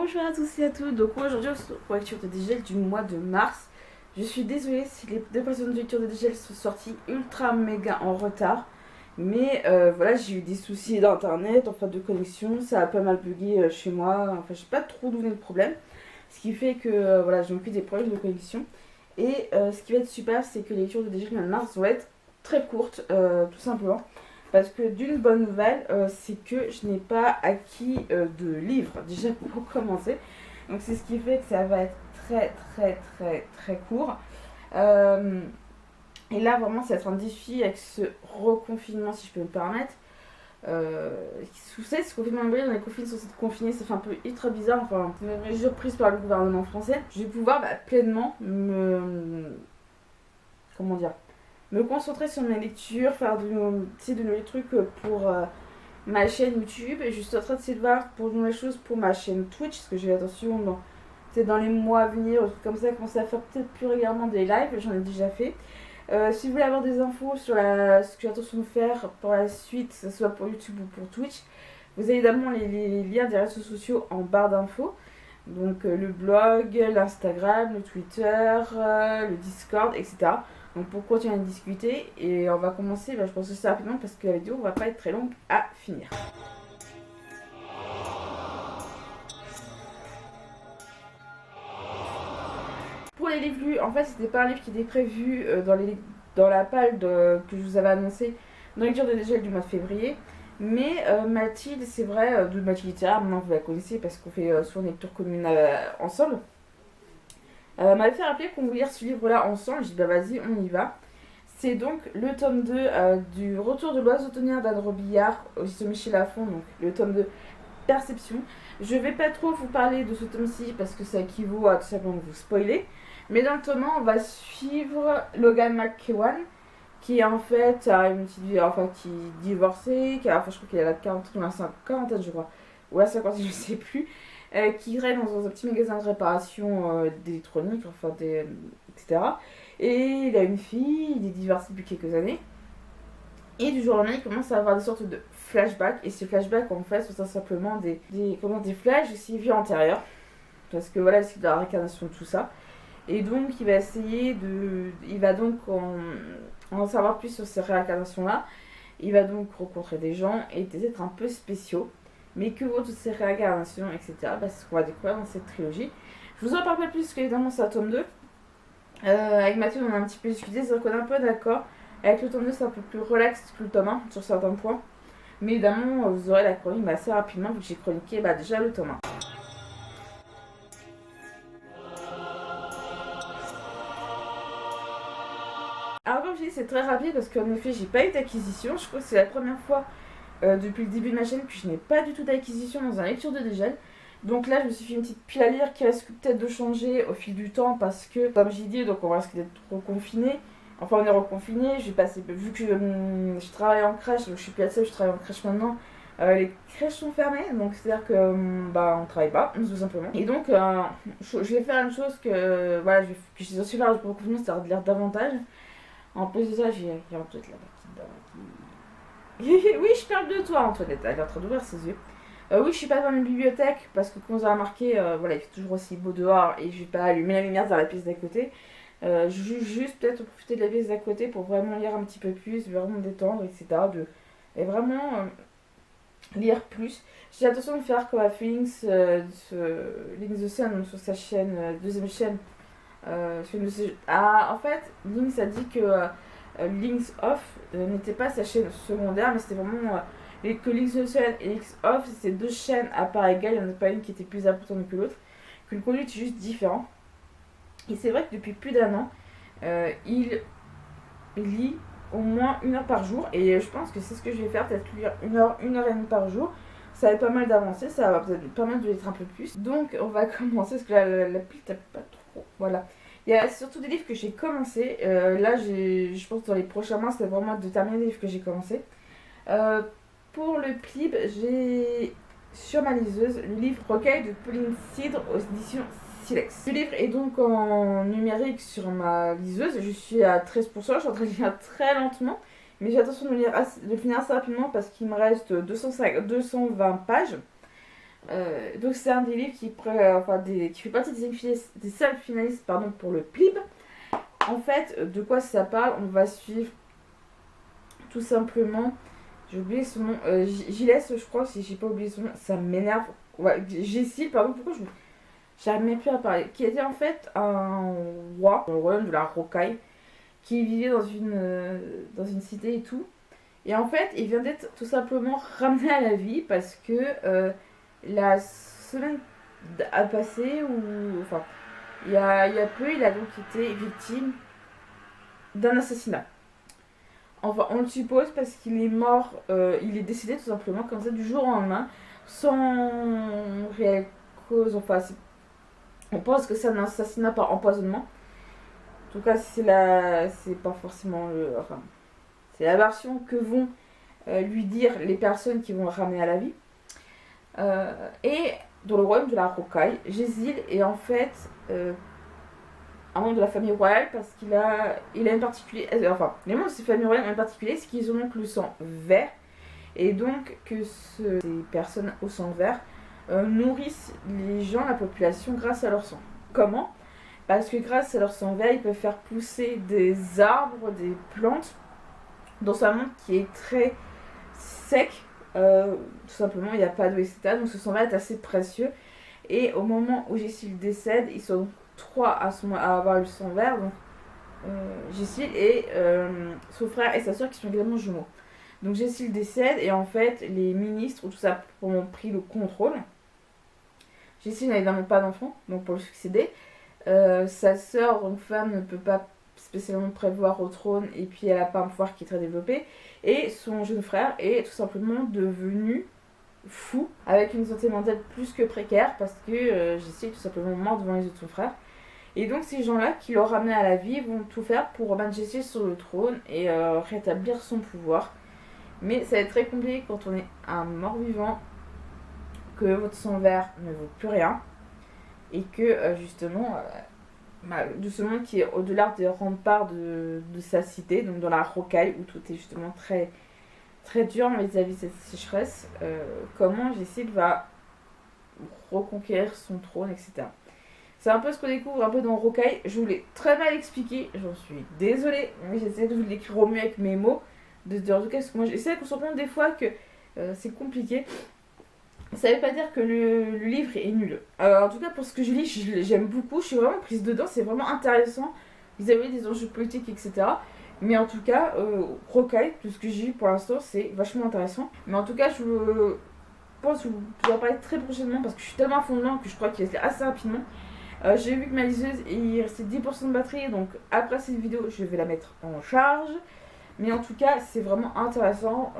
Bonjour à tous et à toutes, donc aujourd'hui on se retrouve pour la lecture de dégel du mois de mars. Je suis désolée si les deux précédentes lectures de dégel sont sorties ultra méga en retard. Mais voilà, j'ai eu des soucis d'internet, enfin de connexion, ça a pas mal bugué chez moi, enfin je sais pas trop d'où venait le problème. Ce qui fait que voilà, j'ai eu des problèmes de connexion. Et ce qui va être super, c'est que les lectures de dégel du mois de mars vont être très courtes, tout simplement. Parce que d'une bonne nouvelle, c'est que je n'ai pas acquis de livres, déjà pour commencer. Donc c'est ce qui fait que ça va être très court. Euh, et là vraiment ça va être un défi avec ce reconfinement si je peux me permettre. Vous savez, ce confinement hybride, on est confinés sur cette confinée, ça fait un peu ultra bizarre. Enfin, c'est une mesure prise par le gouvernement français. Je vais pouvoir pleinement comment dire, me concentrer sur mes lectures, faire de nouveaux trucs pour ma chaîne YouTube. Et je suis en train de voir pour de nouvelles choses pour ma chaîne Twitch, parce que j'ai l'intention dans les mois à venir, comme ça, commencer à faire peut-être plus régulièrement des lives, j'en ai déjà fait. Si vous voulez avoir des infos sur ce que j'ai l'intention de faire pour la suite, que ce soit pour YouTube ou pour Twitch, vous avez évidemment les liens des réseaux sociaux en barre d'infos. Donc le blog, l'Instagram, le Twitter, le Discord, etc. Donc pour continuer à discuter, et on va commencer, je pense assez rapidement parce que la vidéo va pas être très longue à finir. Pour les livres lus, en fait c'était pas un livre qui était prévu dans la palle que je vous avais annoncé dans la lecture de dégel du mois de février. Mais Mathilde, c'est vrai, de Mathilde littéraire, maintenant vous la connaissez parce qu'on fait souvent une lecture commune ensemble. M'avait fait rappeler qu'on voulait lire ce livre-là ensemble. J'ai dit bah vas-y, on y va. C'est donc le tome 2 du Retour de l'oiseau tonnerre d'Anne Robillard, aussi Michel Lafon, donc le tome 2 Perception. Je vais pas trop vous parler de ce tome-ci parce que ça équivaut à tout simplement vous spoiler. Mais dans le tome 1, on va suivre Logan McKeown, qui est en fait une petite vie, enfin qui est divorcée, je crois qu'il a la quarantaine je crois, ou la cinquantaine, je sais plus, qui travaille dans un petit magasin de réparation d'électronique, etc. Et il a une fille, il est divorcé depuis quelques années. Et du jour au lendemain, il commence à avoir des sortes de flashbacks. Et ces flashbacks, en fait, sont simplement des flashs de ses vies antérieures. Parce que voilà, c'est de la réincarnation de tout ça. Et donc, il va donc en savoir plus sur ces réincarnations-là. Il va donc rencontrer des gens et des êtres un peu spéciaux. Mais que vaut toutes ces réincarnations, etc. C'est ce qu'on va découvrir dans cette trilogie. Je vous en parle pas plus, parce qu'évidemment, c'est un tome 2. Avec Mathieu, on a un petit peu discuté, c'est vrai qu'on est un peu d'accord. Avec le tome 2, c'est un peu plus relax que le tome 1 sur certains points. Mais évidemment, vous aurez la chronique assez rapidement, vu que j'ai chroniqué déjà le tome 1. Alors comme je dis, c'est très rapide parce qu'en effet, j'ai pas eu d'acquisition. Je crois que c'est la première fois depuis le début de ma chaîne que je n'ai pas du tout d'acquisition dans un lecture de dégel. Donc là, je me suis fait une petite pile à lire qui risque peut-être de changer au fil du temps parce que, comme j'ai dit, donc on risque d'être reconfiné. Enfin, on est reconfiné. J'ai passé, vu que je travaille en crèche, donc je suis plus à ça, je travaille en crèche maintenant. Les crèches sont fermées, donc c'est-à-dire que on travaille pas, tout simplement. Et donc, je vais faire une chose que voilà, que je suis aussi faire pour reconfinement, c'est-à-dire de lire davantage. En plus de ça, j'ai Antoinette là-bas qui. Oui, je parle de toi, Antoinette. Elle est en train d'ouvrir ses yeux. Oui, je suis pas dans une bibliothèque parce que, comme vous avez remarqué, voilà, il fait toujours aussi beau dehors et je vais pas allumer la lumière dans la pièce d'à côté. Juste peut-être profiter de la pièce d'à côté pour vraiment lire un petit peu plus, vraiment me détendre, etc. Et vraiment lire plus. J'ai l'intention de faire comme à Phoenix, Link the Sun sur sa chaîne, deuxième chaîne. En fait, Lynx a dit que Lynx Off n'était pas sa chaîne secondaire, mais c'était vraiment que Lynx the Sun et Lynx Off, c'était deux chaînes à part égale, il n'y en a pas une qui était plus importante que l'autre, que le contenu était juste différent. Et c'est vrai que depuis plus d'un an, il lit au moins 1 heure par jour, et je pense que c'est ce que je vais faire, peut-être lire 1 heure et demie par jour. Ça va être pas mal d'avancer, ça va peut-être pas mal de l'être un peu plus. Donc on va commencer, parce que la pile tape pas trop. Voilà. Il y a surtout des livres que j'ai commencé. Là, je pense que dans les prochains mois, c'est vraiment de terminer les livres que j'ai commencé. Pour le Plib, j'ai sur ma liseuse le livre Recueil de Pauline Cidre aux éditions Silex. Ce livre est donc en numérique sur ma liseuse. Je suis à 13%, je suis en train de lire très lentement. Mais j'ai l'intention de finir assez rapidement parce qu'il me reste 220 pages. Donc c'est un des livres qui fait partie des 5 finalistes pardon, pour le PLIB. En fait, de quoi ça parle? On va suivre tout simplement, j'ai oublié son nom, Gilles, je crois, si j'ai pas oublié son nom, ça m'énerve. Ouais, Jessil, pardon, pourquoi j'arrive même plus à parler. Qui était en fait un roi, dans le royaume de la Rocaille, qui vivait dans une cité et tout. Et en fait, il vient d'être tout simplement ramené à la vie parce que la semaine a passé, ou enfin, il y a peu, il a donc été victime d'un assassinat. Enfin, on le suppose parce qu'il est mort, il est décédé tout simplement comme ça du jour au lendemain, sans réelle cause. Enfin, on pense que c'est un assassinat par empoisonnement. En tout cas, c'est pas forcément enfin, c'est la version que vont lui dire les personnes qui vont le ramener à la vie. Et dans le royaume de la Rocaille, Jézil est en fait un membre de la famille royale parce qu'il a une particulier. Enfin, les membres de cette famille royale ont une particulier, c'est qu'ils ont donc le sang vert. Et donc que ces personnes au sang vert nourrissent les gens, la population, grâce à leur sang. Comment? Parce que grâce à leur sang vert, ils peuvent faire pousser des arbres, des plantes, dans un monde qui est très sec. Tout simplement, il n'y a pas d'eau, etc. Donc ce sang vert est assez précieux. Et au moment où Jessil décède, ils sont 3 à avoir eu le sang vert. Donc Jessil et son frère et sa soeur qui sont également jumeaux. Donc Jessil décède et en fait les ministres ou tout ça ont pris le contrôle. Jessil n'a évidemment pas d'enfant, donc pour le succéder. Sa sœur, donc femme, ne peut pas spécialement prévoir au trône et puis elle n'a pas un pouvoir qui est très développé. Et son jeune frère est tout simplement devenu fou, avec une santé mentale plus que précaire parce que Jessil est tout simplement mort devant les yeux de son frère. Et donc ces gens-là qui l'ont ramené à la vie vont tout faire pour remettre Jessil sur le trône et rétablir son pouvoir. Mais ça va être très compliqué quand on est un mort-vivant, que votre sang vert ne vaut plus rien et que justement de ce monde qui est au-delà des remparts de sa cité, donc dans la Rocaille où tout est justement très, très dur vis-à-vis de cette sécheresse, comment Jessil va reconquérir son trône, etc. C'est un peu ce qu'on découvre un peu dans Rocaille. Je vous l'ai très mal expliqué, j'en suis désolée, mais j'essaie de vous l'écrire au mieux avec mes mots. En tout cas, parce que moi j'essaie qu'on se rende compte des fois que c'est compliqué. Ça veut pas dire que le livre est nul. En tout cas, pour ce que je lis, j'aime beaucoup. Je suis vraiment prise dedans. C'est vraiment intéressant vis-à-vis des enjeux politiques, etc. Mais en tout cas, Rocaille, tout ce que j'ai lu pour l'instant, c'est vachement intéressant. Mais en tout cas, je pense que je vais en parler très prochainement parce que je suis tellement à fond dedans que je crois qu'il va se lire assez rapidement. J'ai vu que ma liseuse, il restait 10% de batterie. Donc après cette vidéo, je vais la mettre en charge. Mais en tout cas, c'est vraiment intéressant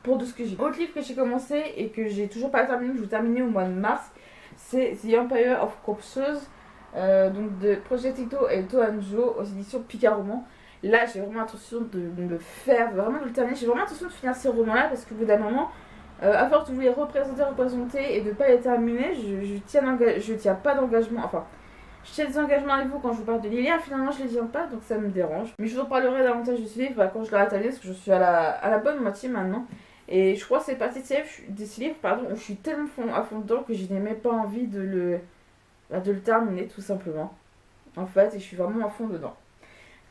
pour de ce que j'ai. Autre livre que j'ai commencé et que j'ai toujours pas terminé, que je vais terminer au mois de mars, c'est The Empire of Corpses, donc de Project Ito et Toanjo aux éditions Picard Roman. Là, j'ai vraiment l'intention de le faire, vraiment de le terminer. J'ai vraiment l'intention de finir ces romans-là parce qu'au bout d'un moment, à force de vous les représenter et de pas les terminer, je tiens pas d'engagement. Enfin, je tiens des engagements avec vous quand je vous parle de les lire, finalement je les tiens pas, donc ça me dérange. Mais je vous en parlerai davantage de ce livre quand je l'aurai terminé, parce que je suis à la bonne moitié maintenant. Et je crois que c'est partie de ces livres où je suis tellement à fond dedans que je n'ai même pas envie de le terminer, tout simplement. En fait, et je suis vraiment à fond dedans.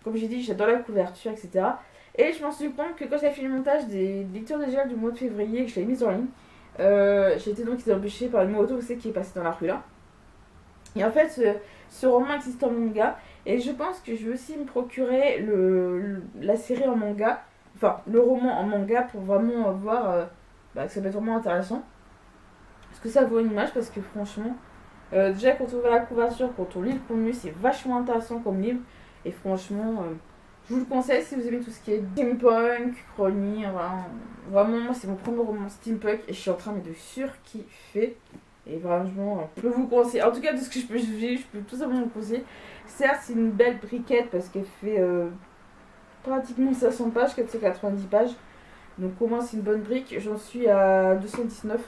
Comme j'ai dit, j'adore la couverture, etc. Et je m'en suis rendu compte que quand j'ai fait le montage des lectures de gel du mois de février, que je l'ai mise en ligne, j'ai été donc empêchée par une moto aussi qui est passée dans la rue là. Et en fait, ce roman existe en manga. Et je pense que je vais aussi me procurer la série en manga. Enfin, le roman en manga pour vraiment voir que ça va être vraiment intéressant. Parce que ça vaut une image. Parce que franchement, déjà quand on voit la couverture, quand on lit le contenu, c'est vachement intéressant comme livre. Et franchement, je vous le conseille si vous aimez tout ce qui est steampunk, chronique. Vraiment, moi, c'est mon premier roman steampunk. Et je suis en train de surkiffer. Et vraiment, je peux vous conseiller. En tout cas, de ce que je peux tout simplement vous conseiller. Certes, c'est une belle briquette parce qu'elle fait pratiquement 500 pages, 490 pages. Donc, au moins, c'est une bonne brique. J'en suis à 219.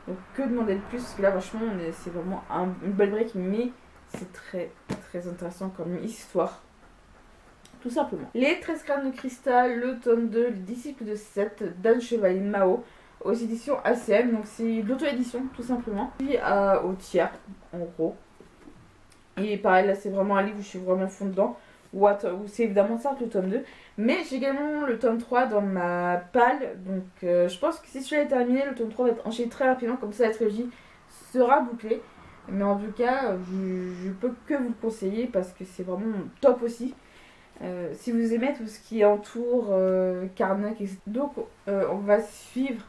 Donc, que demander de plus? Parce que là, franchement, c'est vraiment une belle brique. Mais c'est très, très intéressant comme histoire. Tout simplement. Les 13 crânes de cristal, le tome 2, les disciples de Seth, Dan Chevalier Mao. aux éditions ACM, donc c'est de l'auto-édition tout simplement. Puis au tiers en gros. Et pareil, là c'est vraiment un livre où je suis vraiment fond dedans, où c'est évidemment ça le tome 2. Mais j'ai également le tome 3 dans ma palle, donc je pense que si celui-là est terminé, le tome 3 va être enchaîné très rapidement, comme ça la trilogie sera bouclée. Mais en tout cas, je peux que vous le conseiller parce que c'est vraiment top aussi. Si vous aimez tout ce qui entoure Carnac, etc. Donc on va suivre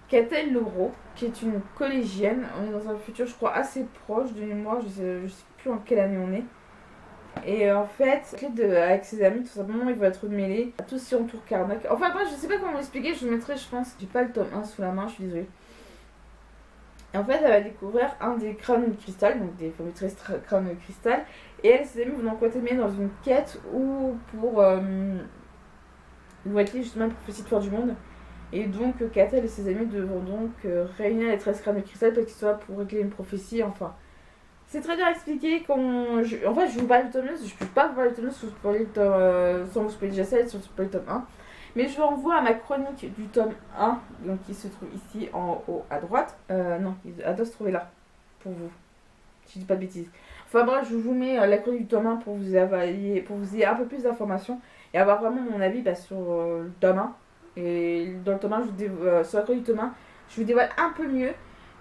Catel Loro, qui est une collégienne. On est dans un futur, je crois, assez proche de mémoire. Je sais plus en quelle année on est. Et en fait, avec ses amis, tout simplement, ils vont être mêlés à tout ce qui entoure Carnac. Enfin, moi, je sais pas comment l'expliquer. Je vous mettrai, je pense. J'ai pas le tome 1 sous la main, je suis désolée. Et en fait, elle va découvrir un des crânes de cristal, donc des fameux crânes de cristal. Et elle et ses amis vont donc être dans une quête où ils vont être liés justement pour essayer de faire du monde. Et donc, Catel et ses amis devront donc réunir les 13 crânes de cristal parce qu'ils sont là pour régler une prophétie. Enfin, c'est très dur à expliquer. En fait, je vous parle du tome 2, je peux pas vous parler du tome 2 sans vous spoiler déjà ça, sans vous spoiler le tome 1. Mais je vous renvoie à ma chronique du tome 1, donc qui se trouve ici en haut à droite. Non, elle doit se trouver là, pour vous. Si je dis pas de bêtises. Enfin bref, je vous mets la chronique du tome 1 pour vous ayez un peu plus d'informations et avoir vraiment mon avis sur le tome 1. Et dans le tome 1, sur la chronique du tome 1, je vous dévoile un peu mieux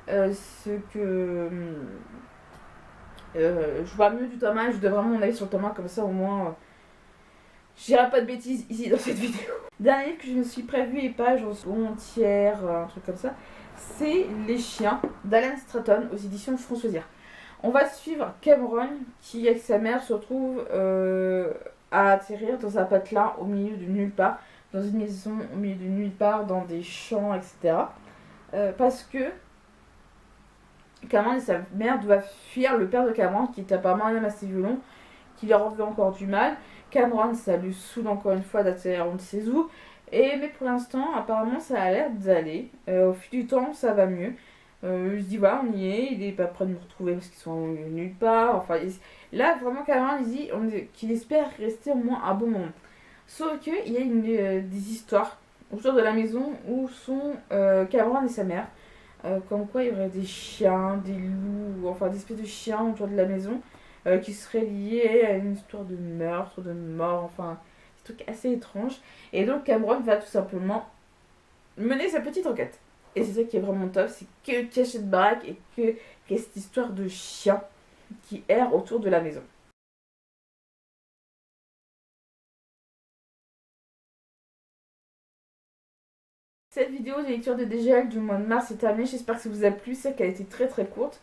ce que... je vois mieux du tome 1 et je vous donne vraiment mon avis sur le tome 1, comme ça au moins... je dirai pas de bêtises ici dans cette vidéo. Dernier livre que je me suis prévu et pas genre second, tiers, un truc comme ça, c'est Les Chiens d'Alan Stratton aux éditions Françoisière. On va suivre Cameron qui, avec sa mère, se retrouve à atterrir dans un patelin au milieu de nulle part, dans une maison au milieu de nulle part, dans des champs, etc. Parce que Cameron et sa mère doivent fuir le père de Cameron, qui est apparemment un homme assez violent, qui leur en veut encore du mal. Cameron, ça lui saoule encore une fois d'atterrir on ne sait où. Mais pour l'instant, apparemment, ça a l'air d'aller. Au fil du temps, ça va mieux. Je dis voilà, on y est. Il est pas prêt de nous retrouver parce qu'ils sont nulle part. Enfin, là, vraiment, Cameron, il dit qu'il espère rester au moins un bon moment. Sauf qu'il y a des histoires autour de la maison où sont Cameron et sa mère. Comme quoi, il y aurait des chiens, des loups, enfin des espèces de chiens autour de la maison. Qui serait lié à une histoire de meurtre, de mort, enfin, des trucs assez étranges. Et donc Cameron va tout simplement mener sa petite enquête. Et c'est ça qui est vraiment top, c'est que cachette baraque et qu'il y a cette histoire de chien qui erre autour de la maison. Cette vidéo de lecture de DGL du mois de mars est terminée, j'espère que ça vous a plu, c'est qu'elle a été très très courte.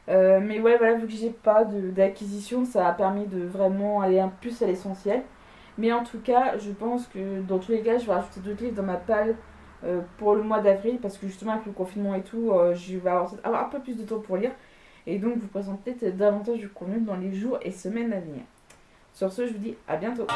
Mais ouais, voilà, vu que j'ai pas d'acquisition, ça a permis de vraiment aller un peu plus à l'essentiel. Mais en tout cas, je pense que dans tous les cas, je vais rajouter d'autres livres dans ma palle pour le mois d'avril, parce que justement avec le confinement et tout, je vais avoir un peu plus de temps pour lire. Et donc vous présenter davantage du contenu dans les jours et semaines à venir. Sur ce, je vous dis à bientôt.